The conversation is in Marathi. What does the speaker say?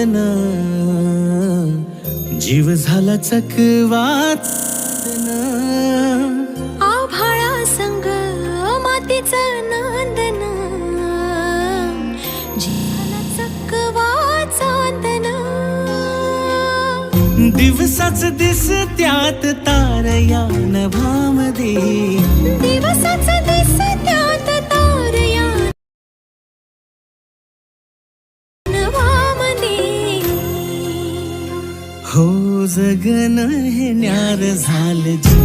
चांदन, जीव झाला चकवाच आभाळा संग मातीचं नांदन, जीवाला चकवा चांदन. दिवसाच दिसत्यात तार या नभामधी, दिवसाच दिसत्यात तार या नभामधी. हो जगन हे न्यार झालं जी.